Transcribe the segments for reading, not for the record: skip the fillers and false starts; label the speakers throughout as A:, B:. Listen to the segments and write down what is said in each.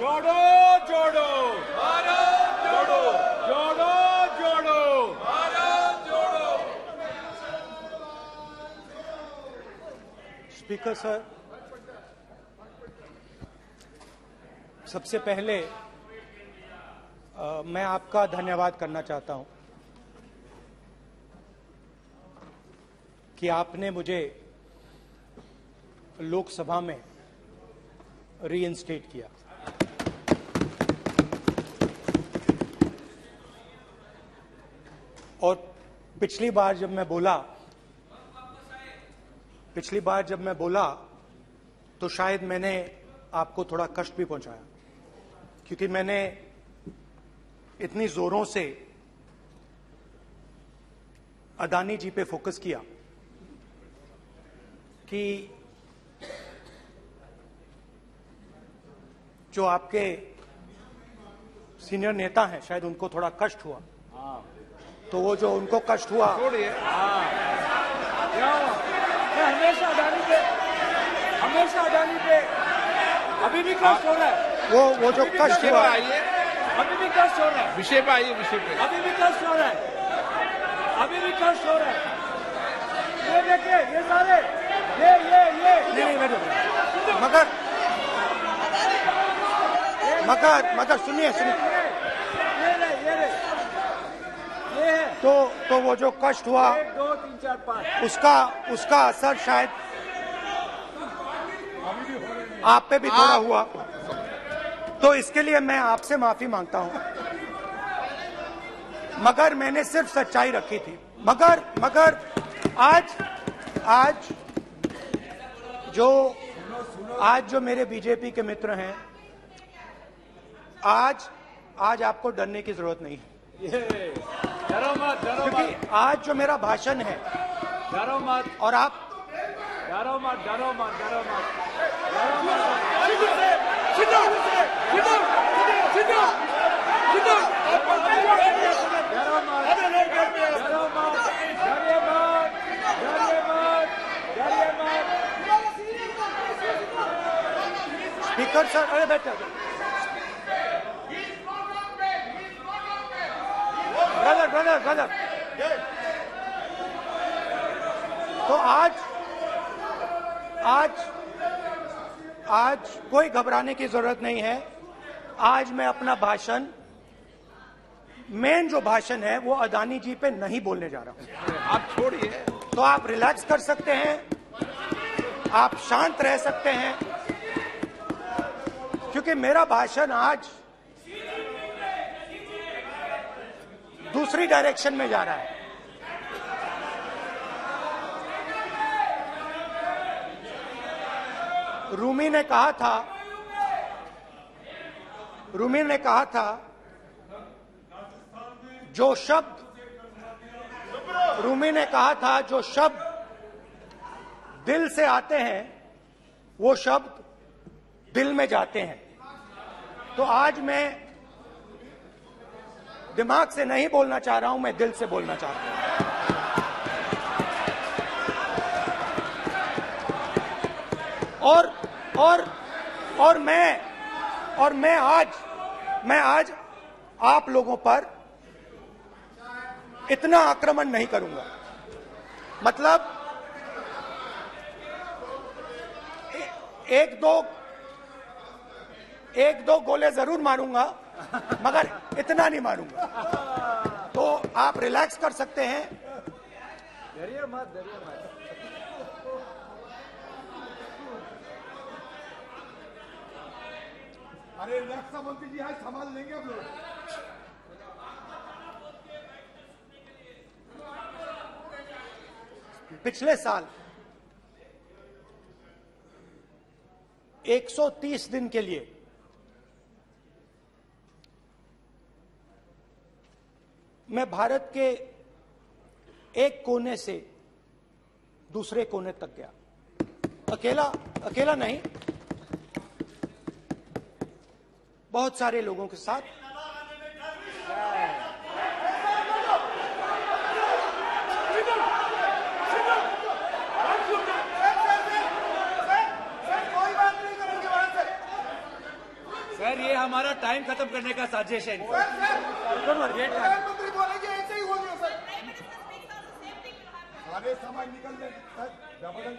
A: जोड़ो जोड़ो भारत जोड़ो, जोड़ो जोड़ो भारत जोड़ो।
B: स्पीकर सर, सबसे पहले मैं आपका धन्यवाद करना चाहता हूं कि आपने मुझे लोकसभा में रीइंस्टेट किया। और पिछली बार जब मैं बोला तो शायद मैंने आपको थोड़ा कष्ट भी पहुंचाया, क्योंकि मैंने इतनी जोरों से अदानी जी पे फोकस किया कि जो आपके सीनियर नेता हैं शायद उनको थोड़ा कष्ट हुआ। तो वो जो उनको कष्ट हुआ,
A: छोड़िए, हमेशा अडानी पे अभी भी कष्ट हो रहा है।
B: वो जो कष्ट हुआ,
A: अभी भी कष्ट हो रहा है। विषय पे आइए, विषय पे। अभी भी कष्ट हो रहा है। ये देखिए, ये सारे ये
B: मगर सुनिए तो वो जो कष्ट हुआ
A: 1 2 3 4 5
B: उसका असर शायद आप पे भी थोड़ा हुआ। तो इसके लिए मैं आपसे माफी मांगता हूं, मगर मैंने सिर्फ सच्चाई रखी थी। मगर आज जो मेरे बीजेपी के मित्र हैं, आज आपको डरने की जरूरत नहीं है,
A: डरो मत,
B: क्योंकि आज जो मेरा भाषण है,
A: डरो मत,
B: और आप
A: डरो मत।
B: स्पीकर सर, अरे बैठो ब्रदर। तो आज कोई घबराने की जरूरत नहीं है। आज मैं अपना भाषण, मेन जो भाषण है वो अदानी जी पे नहीं बोलने जा रहा हूं।
A: आप छोड़िए,
B: तो आप रिलैक्स कर सकते हैं, आप शांत रह सकते हैं, क्योंकि मेरा भाषण आज दूसरी डायरेक्शन में जा रहा है। रूमी ने कहा था जो शब्द दिल से आते हैं वो शब्द दिल में जाते हैं। तो आज मैं दिमाग से नहीं बोलना चाह रहा हूं, मैं दिल से बोलना चाह रहा हूं। और मैं आज आप लोगों पर इतना आक्रमण नहीं करूंगा। मतलब एक दो गोले जरूर मारूंगा, मगर इतना नहीं मारूंगा। तो आप रिलैक्स कर सकते हैं।
A: डरिए मत।
C: अरे रक्षा मंत्री जी आज संभाल लेंगे आप लोग।
B: पिछले साल 130 दिन के लिए मैं भारत के एक कोने से दूसरे कोने तक गया। अकेला नहीं, बहुत सारे लोगों के साथ।
A: सर ये हमारा टाइम खत्म करने का साजिश है
C: प्रधानमंत्री बोलेंगे ऐसे ही होंगे सर। सारे समाज निकल जाए।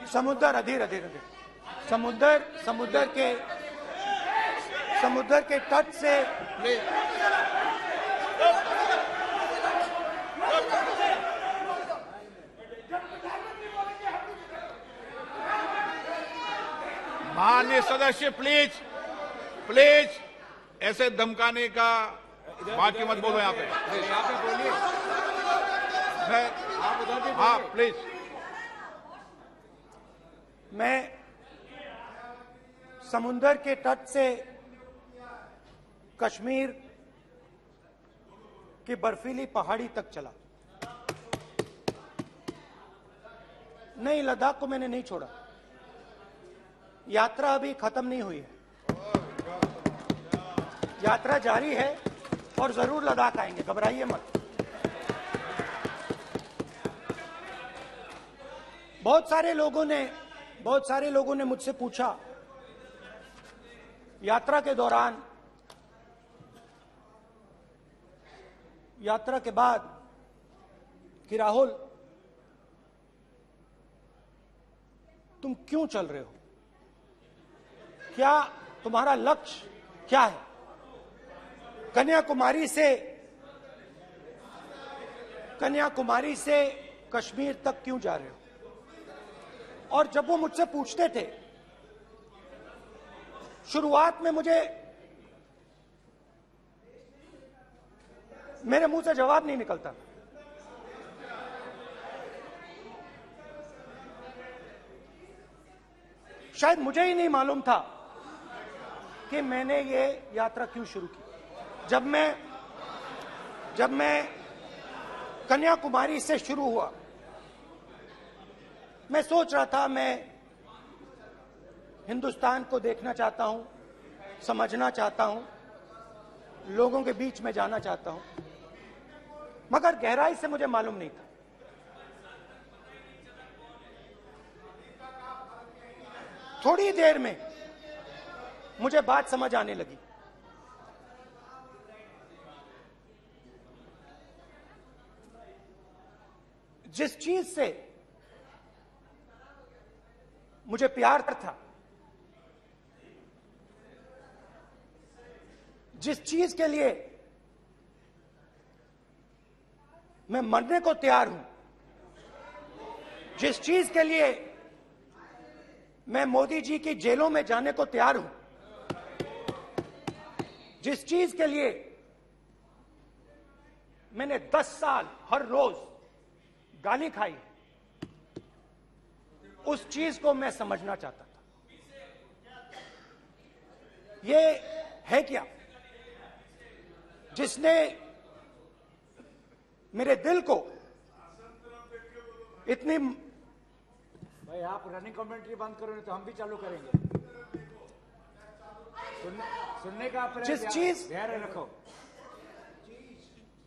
B: समुद्र अधीर अधीर अधीर समुद्र के तट से
D: माननीय सदस्य प्लीज प्लीज ऐसे धमकाने का बात की मत बोलो यहाँ पे।
A: बोलिए आप उधर भी
D: हाँ प्लीज।
B: मैं समुद्र के तट से कश्मीर की बर्फीली पहाड़ी तक चला। नहीं, लद्दाख को मैंने नहीं छोड़ा। यात्रा अभी खत्म नहीं हुई है, यात्रा जारी है और जरूर लद्दाख आएंगे, घबराइए मत। बहुत सारे लोगों ने मुझसे पूछा यात्रा के दौरान, यात्रा के बाद कि राहुल तुम क्यों चल रहे हो, क्या तुम्हारा लक्ष्य क्या है, कन्याकुमारी से कश्मीर तक क्यों जा रहे हो। और जब वो मुझसे पूछते थे, शुरुआत में मेरे मुंह से जवाब नहीं निकलता। शायद मुझे ही नहीं मालूम था कि मैंने ये यात्रा क्यों शुरू की। जब मैं कन्याकुमारी से शुरू हुआ, मैं सोच रहा था मैं हिंदुस्तान को देखना चाहता हूं, समझना चाहता हूं, लोगों के बीच में जाना चाहता हूं, मगर गहराई से मुझे मालूम नहीं था। थोड़ी देर में मुझे बात समझ आने लगी। जिस चीज से मुझे प्यार था, जिस चीज के लिए मैं मरने को तैयार हूं, जिस चीज के लिए मैं मोदी जी की जेलों में जाने को तैयार हूं, जिस चीज के लिए मैंने 10 साल हर रोज गाली खाई, उस चीज को मैं समझना चाहता था। ये है क्या जिसने मेरे दिल को इतनी।
A: भाई आप रनिंग कमेंट्री बंद करो नहीं तो हम भी चालू करेंगे। सुनने का अपना ध्यान रखो।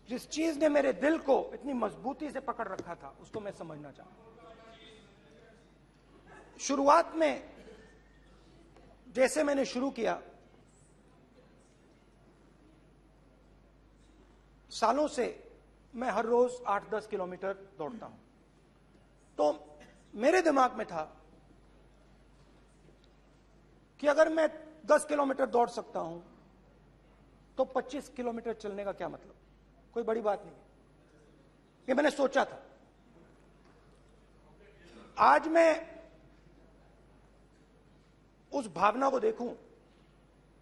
B: जिस चीज ने मेरे दिल को इतनी मजबूती से पकड़ रखा था, उसको मैं समझना चाहता। शुरुआत में जैसे मैंने शुरू किया, सालों से मैं हर रोज 8-10 किलोमीटर दौड़ता हूं, तो मेरे दिमाग में था कि अगर मैं 10 किलोमीटर दौड़ सकता हूं तो 25 किलोमीटर चलने का क्या मतलब, कोई बड़ी बात नहीं। ये मैंने सोचा था। आज मैं उस भावना को देखूं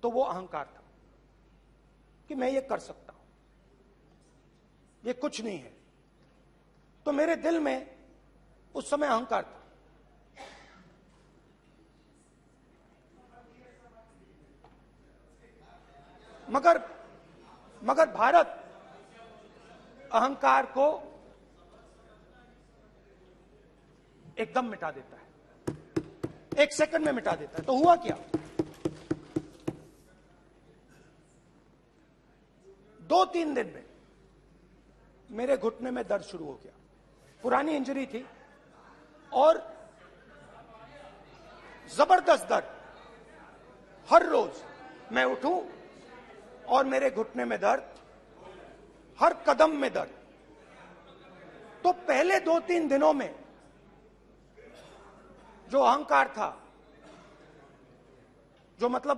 B: तो वो अहंकार था कि मैं ये कर सकता हूं, ये कुछ नहीं है। तो मेरे दिल में उस समय अहंकार था। मगर भारत अहंकार को एकदम मिटा देता है, 1 सेकंड में मिटा देता है। तो हुआ क्या, 2-3 दिन में मेरे घुटने में दर्द शुरू हो गया। पुरानी इंजरी थी और जबरदस्त दर्द। हर रोज मैं उठूं और मेरे घुटने में दर्द, हर कदम में दर्द। तो पहले 2-3 दिनों में जो अहंकार था, जो मतलब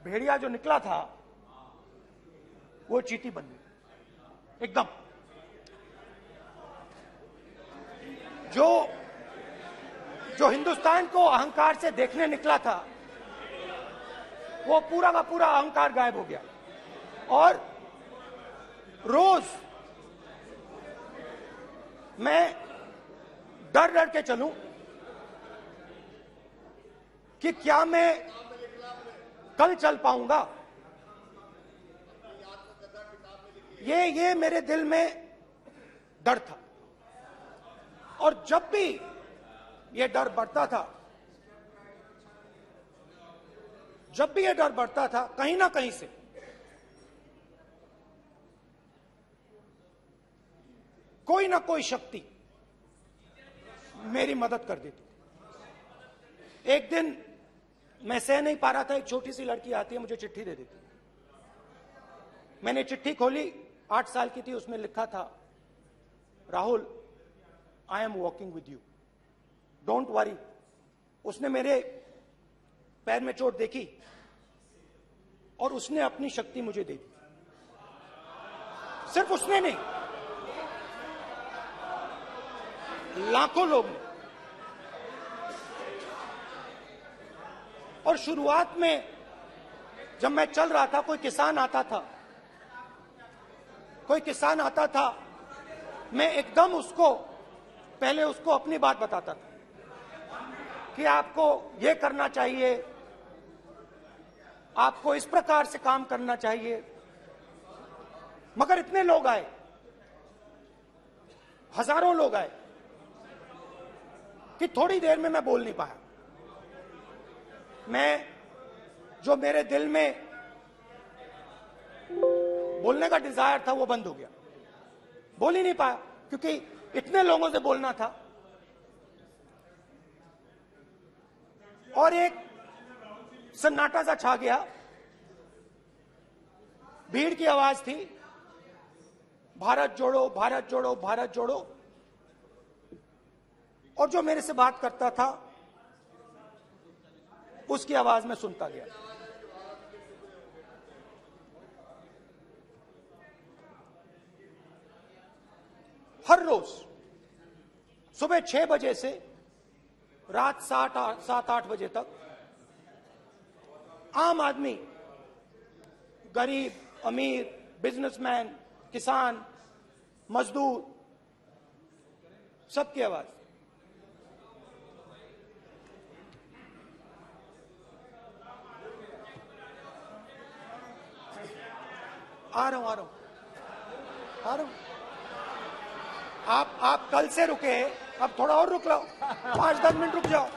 B: भेड़िया जो निकला था, वो चींटी बन गई एकदम। जो हिंदुस्तान को अहंकार से देखने निकला था, वो पूरा का पूरा अहंकार गायब हो गया। और रोज मैं डर डर के चलूं कि क्या मैं कल चल पाऊंगा। ये मेरे दिल में डर था। और जब भी ये डर बढ़ता था, कहीं ना कहीं से कोई ना कोई शक्ति मेरी मदद कर देती थी। एक दिन मैं सह नहीं पा रहा था, एक छोटी सी लड़की आती है, मुझे चिट्ठी दे देती। मैंने चिट्ठी खोली, 8 साल की थी, उसमें लिखा था, Rahul, I am walking with you, don't worry. उसने मेरे पैर में चोट देखी और उसने अपनी शक्ति मुझे दे दी। सिर्फ उसने नहीं, लाखों लोग ने। और शुरुआत में जब मैं चल रहा था, कोई किसान आता था, मैं एकदम पहले उसको अपनी बात बताता था कि आपको ये करना चाहिए, आपको इस प्रकार से काम करना चाहिए। मगर इतने लोग आए, हजारों लोग आए, कि थोड़ी देर में मैं बोल नहीं पाया। जो मेरे दिल में बोलने का डिजायर था, वो बंद हो गया। बोल ही नहीं पाया, क्योंकि इतने लोगों से बोलना था। और एक सन्नाटा सा छा गया, भीड़ की आवाज थी, भारत जोड़ो, भारत जोड़ो, भारत जोड़ो। और जो मेरे से बात करता था, उसकी आवाज में सुनता गया। हर रोज सुबह 6 बजे से रात 7-8 बजे तक आम आदमी, गरीब, अमीर, बिजनेसमैन, किसान, मजदूर, सबकी आवाज। आ रहा हूं। आप कल से रुके, अब थोड़ा और रुक लो, 5-10 मिनट रुक जाओ।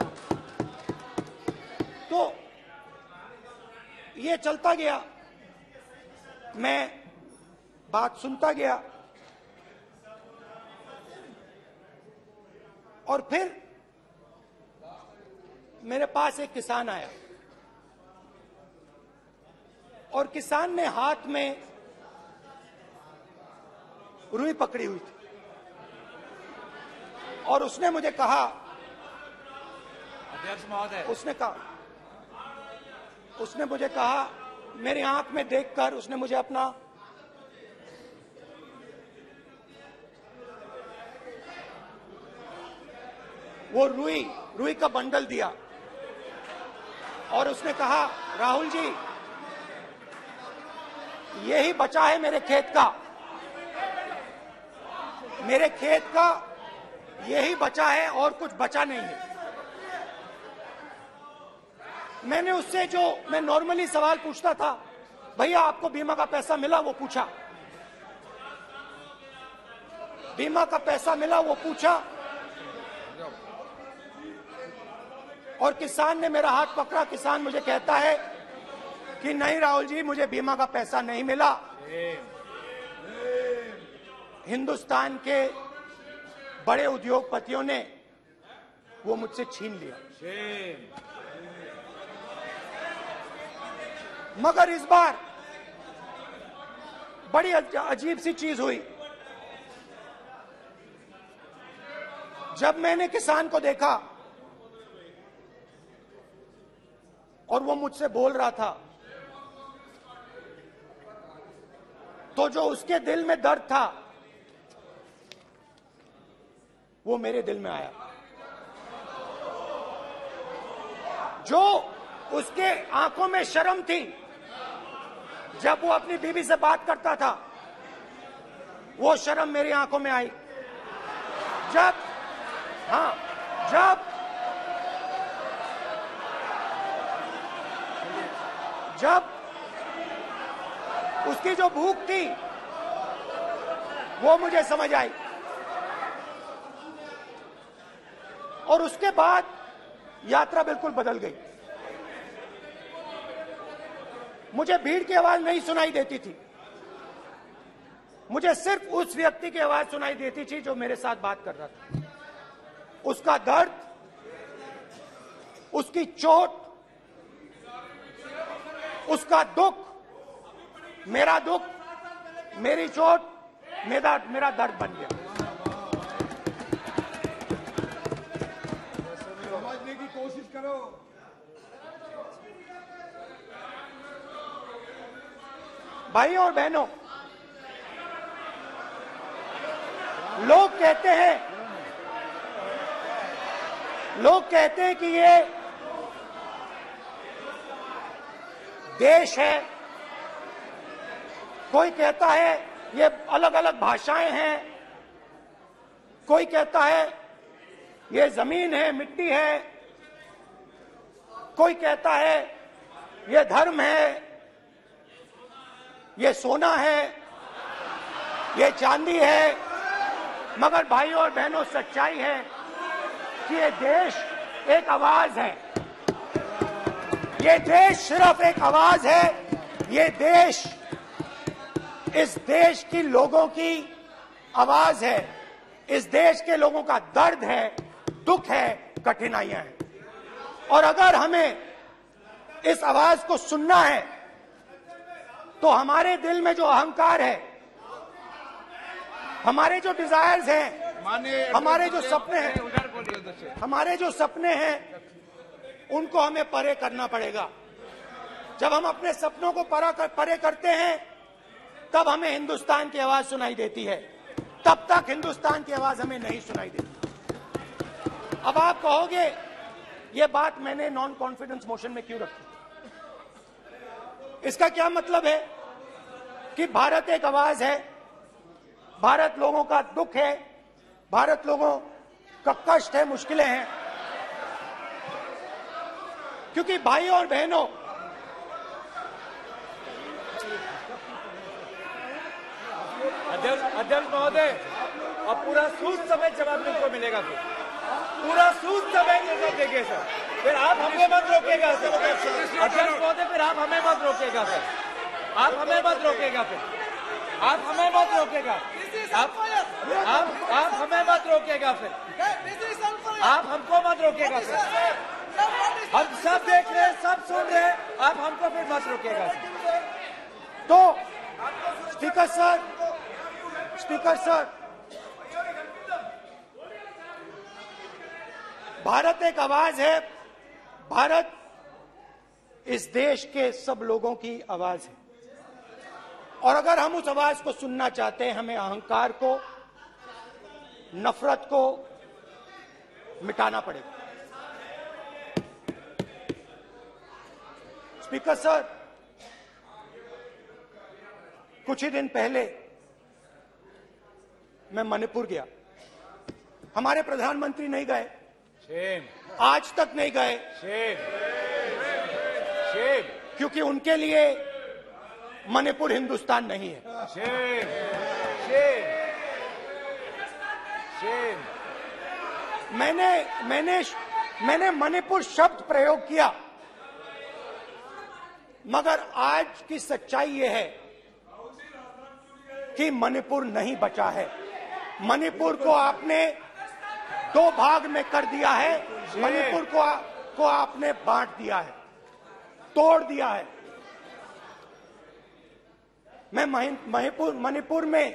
B: तो ये चलता गया, मैं बात सुनता गया। और फिर मेरे पास एक किसान आया, और किसान ने हाथ में रुई पकड़ी हुई थी, और उसने मुझे कहा,
A: अध्यक्ष महोदय,
B: उसने मुझे कहा, मेरी आंख में देखकर उसने मुझे अपना वो रुई का बंडल दिया, और उसने कहा, राहुल जी, यही बचा है मेरे खेत का यही बचा है, और कुछ बचा नहीं है। मैंने उससे, जो मैं नॉर्मली सवाल पूछता था, भैया आपको बीमा का पैसा मिला, वो पूछा। बीमा का पैसा मिला, वो पूछा। और किसान ने मेरा हाथ पकड़ा। किसान मुझे कहता है कि नहीं राहुल जी, मुझे बीमा का पैसा नहीं मिला, हिंदुस्तान के बड़े उद्योगपतियों ने वो मुझसे छीन लिया। मगर इस बार बड़ी अजीब सी चीज हुई। जब मैंने किसान को देखा और वो मुझसे बोल रहा था, तो जो उसके दिल में दर्द था वो मेरे दिल में आया। जो उसके आंखों में शर्म थी जब वो अपनी बीवी से बात करता था, वो शर्म मेरी आंखों में आई। जब उसकी जो भूख थी वो मुझे समझ आई। और उसके बाद यात्रा बिल्कुल बदल गई। मुझे भीड़ की आवाज नहीं सुनाई देती थी, मुझे सिर्फ उस व्यक्ति की आवाज सुनाई देती थी जो मेरे साथ बात कर रहा था। उसका दर्द, उसकी चोट, उसका दुख, मेरा दुख, मेरी चोट, मेरा दर्द बन गया।
C: समझने की कोशिश करो।
B: भाइयों और बहनों, लोग कहते हैं कि ये देश है, कोई कहता है ये अलग अलग भाषाएं हैं, कोई कहता है ये जमीन है, मिट्टी है, कोई कहता है ये धर्म है, ये सोना है, ये चांदी है। मगर भाइयों और बहनों, सच्चाई है कि ये देश एक आवाज है। ये देश सिर्फ एक आवाज है। ये देश, इस देश की लोगों की आवाज है। इस देश के लोगों का दर्द है, दुख है, कठिनाइयां हैं। और अगर हमें इस आवाज को सुनना है तो हमारे दिल में जो अहंकार है, हमारे जो डिजायर्स हैं, हमारे जो सपने हैं, हमारे जो सपने हैं, उनको हमें परे करना पड़ेगा। जब हम अपने सपनों को परे करते हैं तब हमें हिंदुस्तान की आवाज सुनाई देती है, तब तक हिंदुस्तान की आवाज हमें नहीं सुनाई देती। अब आप कहोगे ये बात मैंने नॉन कॉन्फिडेंस मोशन में क्यों रखी? इसका क्या मतलब है कि भारत एक आवाज है, भारत लोगों का दुख है, भारत लोगों का कष्ट है, मुश्किलें हैं। क्योंकि भाइयों और बहनों,
A: अध्यक्ष महोदय, अब पूरा सूद समेत जवाब तुमको मिलेगा, फिर पूरा सूद समेत जवाब देंगे सर। फिर आप हमें मत रोकेगा सर। अध्यक्ष महोदय, फिर आप हमें मत रोकेगा सर। आप हमें मत रोकेगा, फिर आप हमें मत रोकेगा, आप हमें मत रोकेगा, फिर आप हमको मत रोकेगा सर। हम सब देख रहे हैं, सब सुन रहे हैं, आप हमको फिर मत रोकेगा सर।
B: तो स्पीकर सर, भारत एक आवाज है। भारत इस देश के सब लोगों की आवाज है। और अगर हम उस आवाज को सुनना चाहते हैं, हमें अहंकार को, नफरत को मिटाना पड़ेगा। स्पीकर सर, कुछ ही दिन पहले मैं मणिपुर गया। हमारे प्रधानमंत्री नहीं गए, आज तक नहीं गए, क्योंकि उनके लिए मणिपुर हिंदुस्तान नहीं है। मैंने मणिपुर शब्द प्रयोग किया, मगर आज की सच्चाई यह है कि मणिपुर नहीं बचा है। मणिपुर को आपने दो भाग में कर दिया है। मणिपुर को आपने बांट दिया है, तोड़ दिया है। मैं मणिपुर में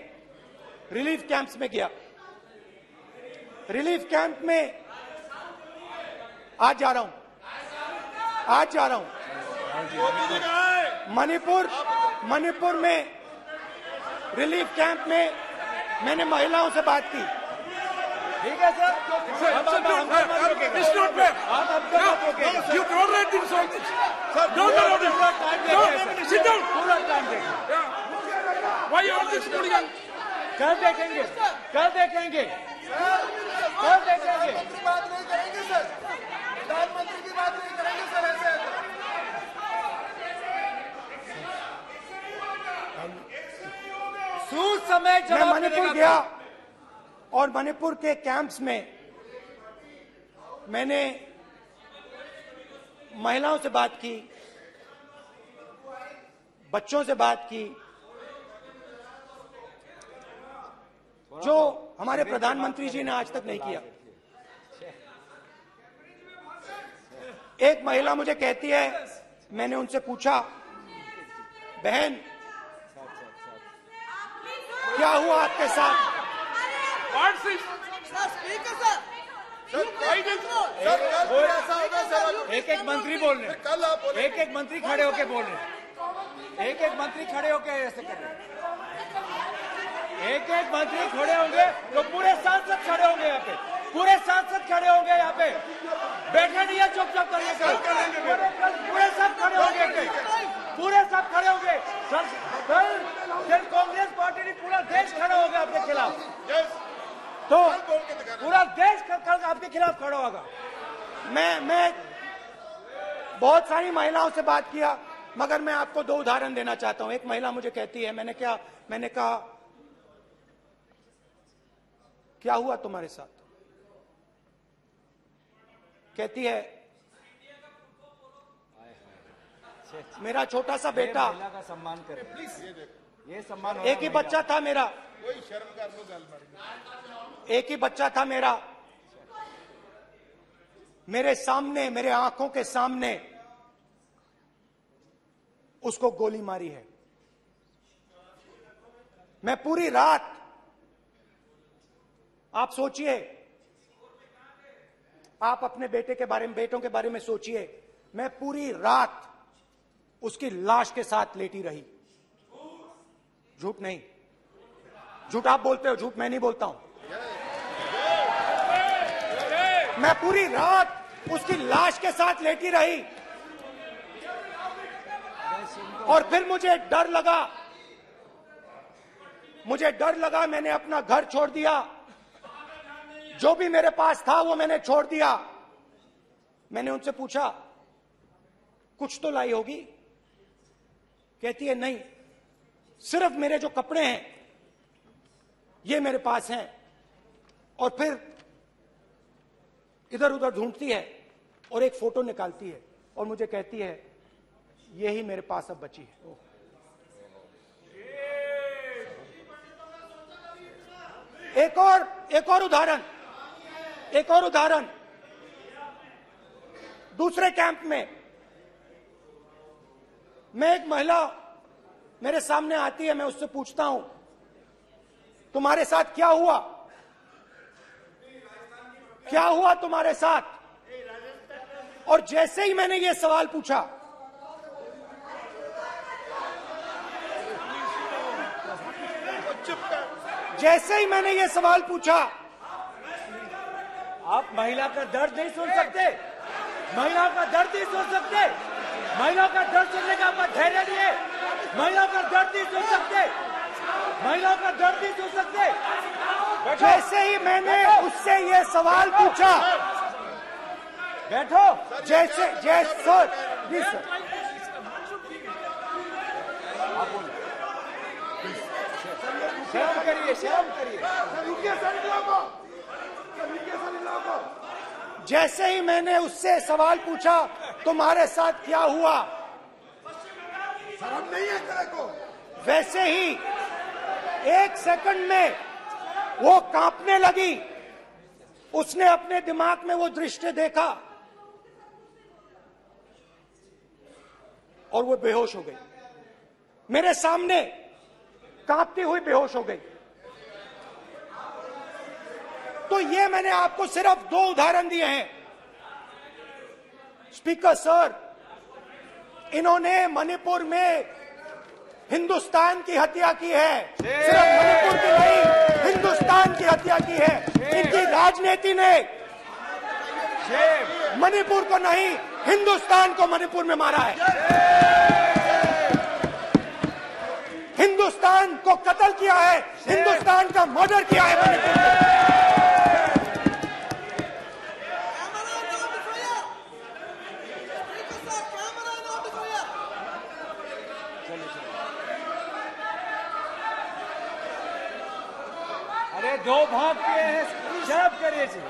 B: रिलीफ कैंप्स में गया। रिलीफ कैंप में आज जा रहा हूं। मणिपुर में रिलीफ कैंप में मैंने महिलाओं से बात की।
A: ठीक है सर, आप हमको मत रोकिएगा। आप हमको मत रोकिएगा।
C: You tolerate insult.
A: Sir
C: Don't tolerate it.
A: पूरा टाइम देखेंगे।
C: Sit down.
A: पूरा टाइम देखेंगे।
C: Why you all this hooligan?
A: कल देखेंगे।
C: बात नहीं करेंगे सर, प्रधानमंत्री की बात नहीं करेंगे सर ऐसे।
A: सूद समय
B: मैं
A: जवाब
B: मणिपुर
A: मिलेगा।
B: गया और मणिपुर के कैंप्स में मैंने महिलाओं से बात की, बच्चों से बात की, जो हमारे प्रधानमंत्री जी ने आज तक नहीं किया। एक महिला मुझे कहती है, मैंने उनसे पूछा, बहन क्या हुआ आपके साथ?
A: एक एक मंत्री बोल रहे हैं,
C: कल आप बोले
A: एक एक मंत्री खड़े होके बोल रहे हैं, एक एक मंत्री खड़े होके ऐसे कर रहे हैं। एक एक मंत्री खड़े होंगे तो पूरे सांसद खड़े होंगे यहाँ पे, पूरे सांसद खड़े होंगे यहाँ पे। बैठे नहीं है, चुपचाप करिए। पूरे सब खड़े होंगे, पूरे सब खड़े होंगे। कल कांग्रेस पार्टी ने पूरा देश खड़ा होगा आपके खिलाफ, तो पूरा देश कल आपके खिलाफ खड़ा होगा।
B: मैं बहुत सारी महिलाओं से बात किया, मगर मैं आपको दो उदाहरण देना चाहता हूं। एक महिला मुझे कहती है, मैंने कहा क्या हुआ तुम्हारे साथ? कहती है, मेरा छोटा सा बेटा,
A: महिला का सम्मान करें प्लीज, ये सम्मान।
B: एक ही बच्चा था मेरा,
C: कोई शर्म कर लो गल
B: एक ही बच्चा था मेरा, मेरे सामने, मेरे आंखों के सामने उसको गोली मारी है। मैं पूरी रात, आप सोचिए, आप अपने बेटों के बारे में सोचिए, मैं पूरी रात उसकी लाश के साथ लेटी रही। झूठ नहीं, झूठ आप बोलते हो, झूठ मैं नहीं बोलता हूं। मैं पूरी रात उसकी लाश के साथ लेटी रही और फिर मुझे डर लगा, मैंने अपना घर छोड़ दिया, जो भी मेरे पास था वो मैंने छोड़ दिया। मैंने उनसे पूछा, कुछ तो लाई होगी? कहती है, नहीं, सिर्फ मेरे जो कपड़े हैं ये मेरे पास हैं। और फिर इधर उधर ढूंढती है और एक फोटो निकालती है और मुझे कहती है, यही मेरे पास अब बची है। एक और उदाहरण, दूसरे कैंप में मैं, एक महिला मेरे सामने आती है, मैं उससे पूछता हूं, तुम्हारे साथ क्या हुआ? क्या हुआ तुम्हारे साथ? और जैसे ही मैंने ये सवाल पूछा,
A: आप महिला का दर्द नहीं सुन सकते, महिला का दर्द नहीं सुन सकते, महिला का दर्द सुनने का आपका धैर्य नहीं है, महिला का दर्द नहीं सुन सकते, महिला का दर्द नहीं सुन सकते।
B: जैसे ही मैंने उससे ये सवाल पूछा,
A: बैठो,
B: जैसे सर, प्लीज सर,
A: शर्म करिए।
B: जैसे ही मैंने उससे सवाल पूछा, तुम्हारे साथ क्या हुआ,
C: शर्म नहीं है तेरे को?
B: वैसे ही 1 सेकंड में वो कांपने लगी। उसने अपने दिमाग में वो दृश्य देखा और वो बेहोश हो गई मेरे सामने। कांपती हुई बेहोश हो गई। तो ये मैंने आपको सिर्फ 2 उदाहरण दिए हैं। स्पीकर सर, इन्होंने मणिपुर में हिंदुस्तान की हत्या की है, सिर्फ मणिपुर की नहीं, हिंदुस्तान की हत्या की है। इनकी राजनीति ने मणिपुर को नहीं, हिंदुस्तान को मणिपुर में मारा है। हिंदुस्तान को कत्ल किया है, हिंदुस्तान का मर्डर किया है मणिपुर में।
A: अरे 2 भाग किए हैं, शर्म करिए जी।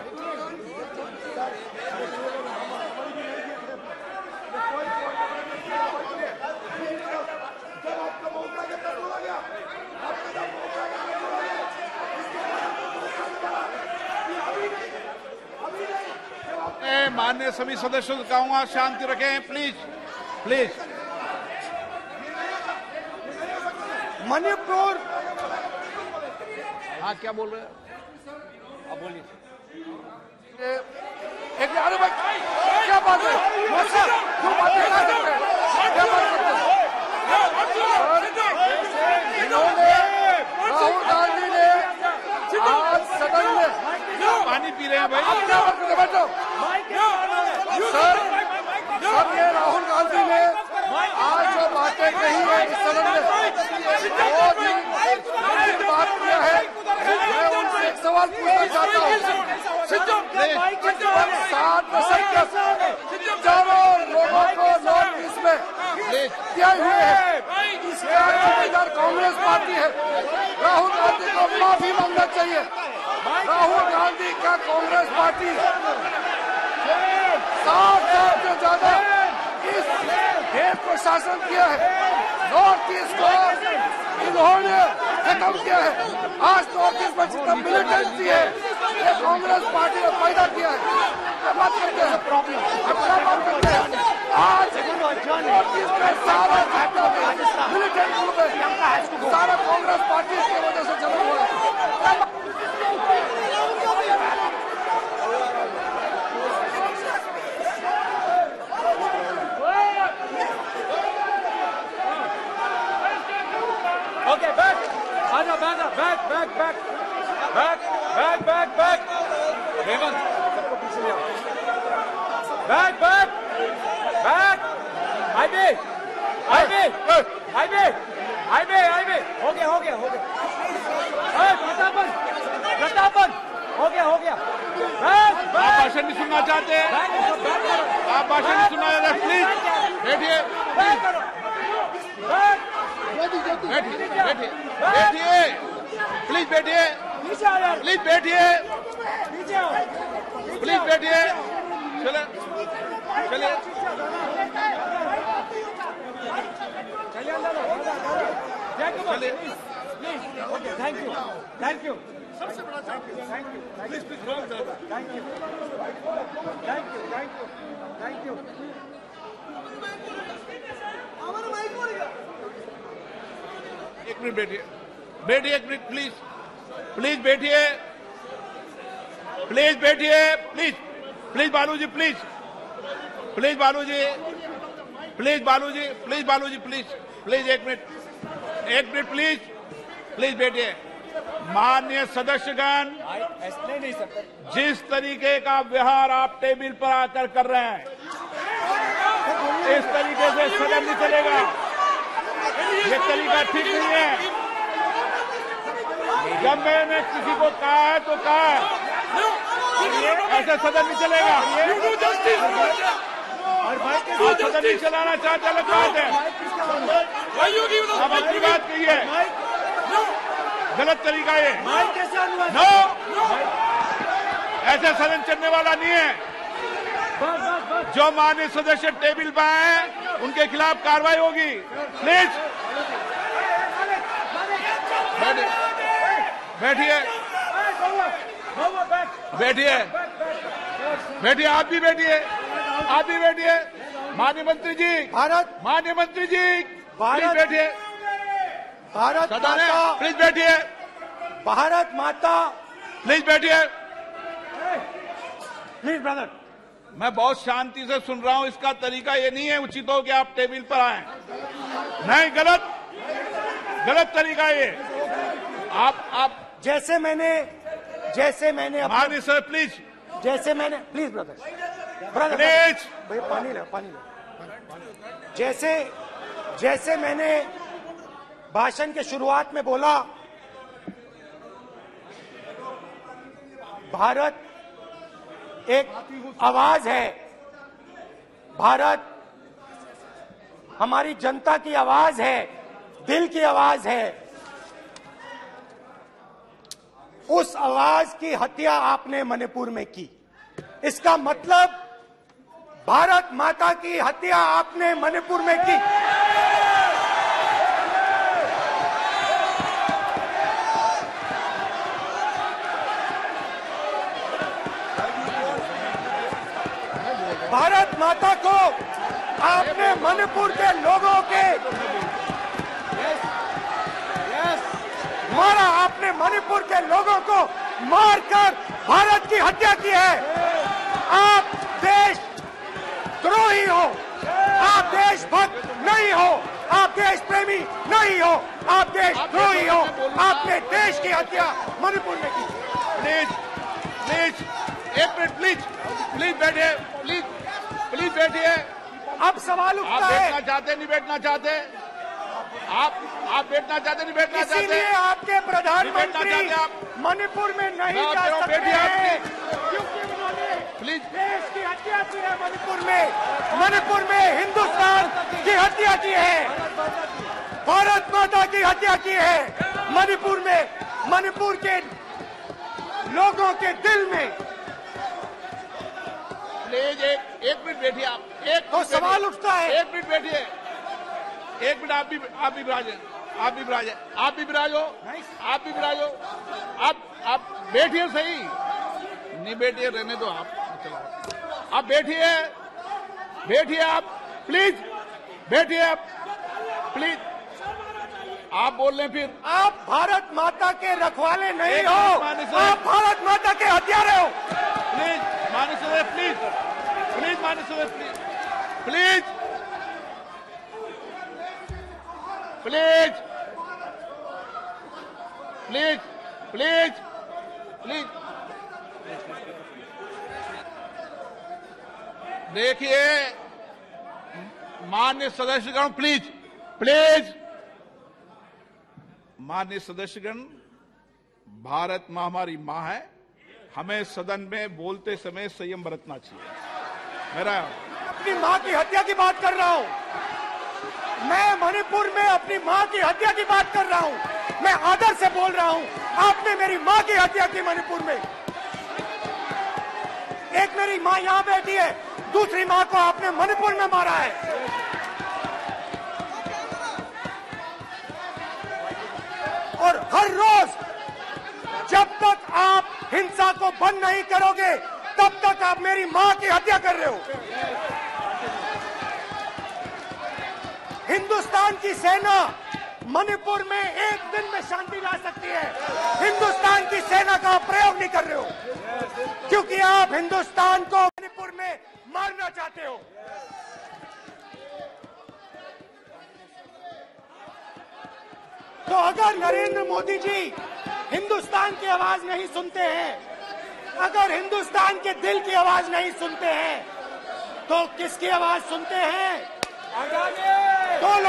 D: माननीय सभी सदस्यों से कहूंगा शांति रखें, प्लीज प्लीज।
B: मणिपुर,
D: हाँ क्या बोल रहे हैं?
A: अब बोलिए।
C: एक अरे भाई क्या बात है, क्यों बातें कर सकते हैं, क्या बात करते हैं? इन्होंने राहुल गांधी ने आज सदन में
D: पानी पी रहे हैं भाई।
C: आप क्या बात करते हैं? बैठो सर, सर ये राहुल गांधी ने आज जो बातें कही है इस सदन में बहुत ही बात किया है। मैं उनसे एक सवाल पूछना चाहता हूँ। 7 दशक तक हजारों लोगों को नॉर्थ ईस्ट में किए हुए हैं, इसका जिम्मेदार कांग्रेस पार्टी है। राहुल गांधी को माफी मांगना चाहिए। राहुल गांधी का कांग्रेस पार्टी 7 साल से ज्यादा इस देश को शासन किया है। नॉर्थ ईस्ट को इन्होंने खत्म किया है। आज नॉर्थ ईस्ट में जितना मिलिटेंसी है ये कांग्रेस पार्टी ने पैदा किया है। क्या बात करते हैं, प्रॉब्लम क्या बात करते हैं? आज नॉर्थ ईस्ट में सारा मिलिटेंट ग्रुप है, सारा कांग्रेस पार्टी की वजह से जमा हुआ है।
A: ओके, बैक आजा, back back back back back back back back Hemant, सबको पीछे ले आओ। Back back back, IB IB IB IB IB, हो गया हो गया हो गया। प्रतापन प्रतापन, हो गया हो गया। बैक
D: आप
A: बैक,
D: भाषण नहीं सुनना चाहते हैं? आप भाषण नहीं सुनना चाहते? प्लीज बैठिए,
A: बैक करो, बैक
D: बैठिए बैठिए बैठिए, प्लीज बैठिए,
A: नीचे आओ यार,
D: प्लीज बैठिए,
A: नीचे आओ,
D: प्लीज बैठिए। चले चलिए,
A: चलिए अंदर लो,
D: चलिए।
A: Please. Okay, thank you thank you, सबसे बड़ा thank you, thank you please please, thank you thank you thank you thank you.
D: एक मिनट बैठिए, बैठिए एक मिनट प्लीज, प्लीज बैठिए, प्लीज बैठिए, प्लीज प्लीज बालू जी, प्लीज प्लीज बालू जी, प्लीज बालू जी, प्लीज बालू जी, प्लीज प्लीज एक मिनट प्लीज, प्लीज बैठिए। माननीय सदस्यगण,
A: ऐसे नहीं सकते।
D: जिस तरीके का व्यवहार आप टेबल पर आकर कर रहे हैं, इस तरीके से सदन नहीं चलेगा। ये तरीका ठीक नहीं है। जब मैंने किसी को कहा है तो कहा है, ऐसे सदन नहीं चलेगा। आप सदन नहीं चलाना चाहते, अलग बात है। अब अपनी बात कही है, गलत तरीका ये। नो, ऐसे सदन चलने वाला नहीं है। जो माननीय सदस्य टेबल पर आए हैं उनके खिलाफ कार्रवाई होगी। प्लीज बैठिए बैठिए बैठिए, आप भी बैठिए, आप भी बैठिए। माननीय मंत्री जी,
B: भारत
D: माननीय मंत्री जी, प्लीज
B: भारत
D: बैठिए।
B: भारत
D: सदन है,
B: माता,
D: प्लीज बैठिए,
B: भारत माता,
D: प्लीज बैठिए।
B: Please brother.
D: मैं बहुत शांति से सुन रहा हूं, इसका तरीका ये नहीं है उचित हो कि आप टेबल पर आए। नहीं, गलत तरीका ये। आप
B: जैसे मैंने
D: माननीय sir please,
B: please brother
D: please
B: भैया पानी लो। जैसे मैंने भाषण के शुरुआत में बोला, भारत एक आवाज है, भारत हमारी जनता की आवाज है, दिल की आवाज है। उस आवाज की हत्या आपने मणिपुर में की। इसका मतलब भारत माता की हत्या आपने मणिपुर में की। भारत माता को आपने मणिपुर के लोगों के मारा, आपने मणिपुर के लोगों को मारकर भारत की हत्या की है। आप देश द्रोही हो, आप देशभक्त नहीं हो, आप देश प्रेमी नहीं हो, आप देशद्रोही हो। आपने देश की हत्या मणिपुर में की।
D: प्लीज एक मिनट, प्लीज बैठिए, प्लीज बैठिए।
B: अब सवाल
D: आप
B: उठता है,
D: बैठना चाहते नहीं बैठना चाहते, आप बैठना चाहते नहीं बैठना चाहते,
B: इसीलिए आपके प्रधानमंत्री
D: चाहते आप।
B: मणिपुर में नहीं
D: मैं
B: जा
D: कह रहा हूं,
B: सकते
D: बैठिए आप,
B: हैं, क्योंकि उन्होंने
D: प्लीज।
B: देश की हत्या की है। मणिपुर में हिंदुस्तान की हत्या की है, भारत माता की हत्या की है। मणिपुर में, मणिपुर के लोगों के दिल में।
D: प्लीज एक मिनट बैठिए आप,
B: तो सवाल उठता है,
D: एक मिनट बैठिए, एक मिनट। आप भी विराजे, आप भी विराजो, आप बैठिए सही, नहीं बैठिए रहने दो आप बैठिए आप, प्लीज बैठिए आप, प्लीज। आप बोल रहे फिर
B: आप भारत माता के रखवाले नहीं
D: एक
B: हो,
D: मिनट माननीय सर।
B: आप भारत माता के हत्यारे हो।
D: प्लीज माननीय सदस्य, प्लीज माननीय सदस्य, प्लीज देखिए माननीय सदस्यगण, प्लीज माननीय सदस्यगण, भारत मां हमारी मां है, हमें सदन में बोलते समय संयम बरतना चाहिए। मेरा
B: अपनी मां की हत्या की बात कर रहा हूं, मैं मणिपुर में अपनी मां की हत्या की बात कर रहा हूं, मैं आदर से बोल रहा हूं। आपने मेरी मां की हत्या की मणिपुर में। एक मेरी मां यहां बैठी है, दूसरी मां को आपने मणिपुर में मारा है। और हर रोज जब तक आप हिंसा को बंद नहीं करोगे, तब तक आप मेरी मां की हत्या कर रहे हो। हिंदुस्तान की सेना मणिपुर में एक दिन में शांति ला सकती है, हिंदुस्तान की सेना का प्रयोग नहीं कर रहे हो, क्योंकि आप हिंदुस्तान को मणिपुर में मारना चाहते हो। तो अगर नरेंद्र मोदी जी हिंदुस्तान की आवाज नहीं सुनते हैं, अगर हिंदुस्तान के दिल की आवाज नहीं सुनते हैं, तो किसकी आवाज सुनते हैं? दो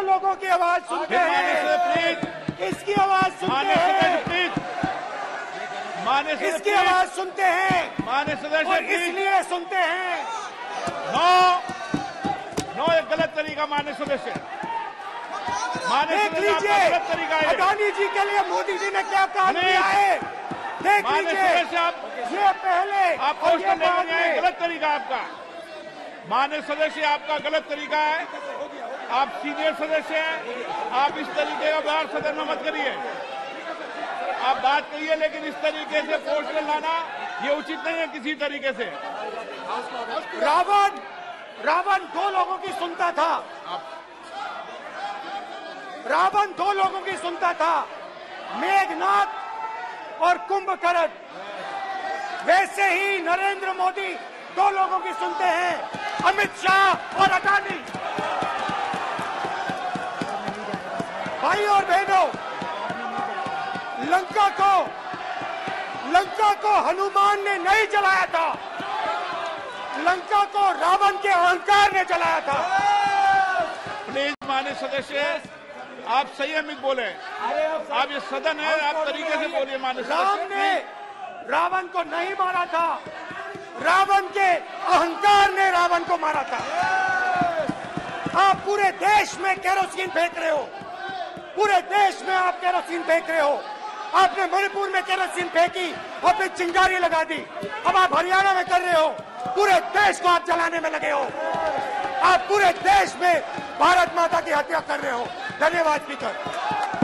B: लोगों की आवाज सुनते हैं। इसकी आवाज सुनते हैं, इसकी आवाज सुनते हैं,
D: माननीय सदस्य,
B: और इसलिए सुनते हैं।
D: नो ये गलत तरीका माननीय सदस्य,
B: देख लीजिए
D: गलत तरीका है।
B: अडानी जी के लिए मोदी जी ने क्या काम किया है, देख
D: माननीय
B: लीजिए।
D: सदस्य,
B: ये पहले
D: आप
B: और ये बाद
D: नहीं,
B: में।
D: गलत तरीका आपका। माननीय सदस्य, आपका गलत तरीका है, आप सीनियर सदस्य हैं, आप इस तरीके का व्यवहार सदन में मत करिए। आप बात करिए, लेकिन इस तरीके से पोस्टर लाना ये उचित नहीं है किसी तरीके से।
B: रावण दो लोगों की सुनता था, रावण दो लोगों की सुनता था, मेघनाथ और कुंभकर्ण। वैसे ही नरेंद्र मोदी दो लोगों की सुनते हैं, अमित शाह और अडानी। भाई और बहनों, लंका को हनुमान ने नहीं जलाया था, लंका को रावण के अहंकार ने जलाया था।
D: प्लीज माननीय सदस्य, आप संयमित बोले। आप ये सदन है, आप तरीके से बोलिए। माननीय
B: राम
D: सदस्य,
B: ने रावण को नहीं मारा था, रावण के अहंकार ने रावण को मारा था। आप पूरे देश में केरोसिन फेंक रहे हो, पूरे देश में आप केरोसिन फेंक रहे हो। आपने मणिपुर में केरोसिन फेंकी, आपने चिंगारी लगा दी। अब आप हरियाणा में कर रहे हो, पूरे देश को आप जलाने में लगे हो। आप पूरे देश में भारत माता की हत्या कर रहे हो। धन्यवाद स्पीकर।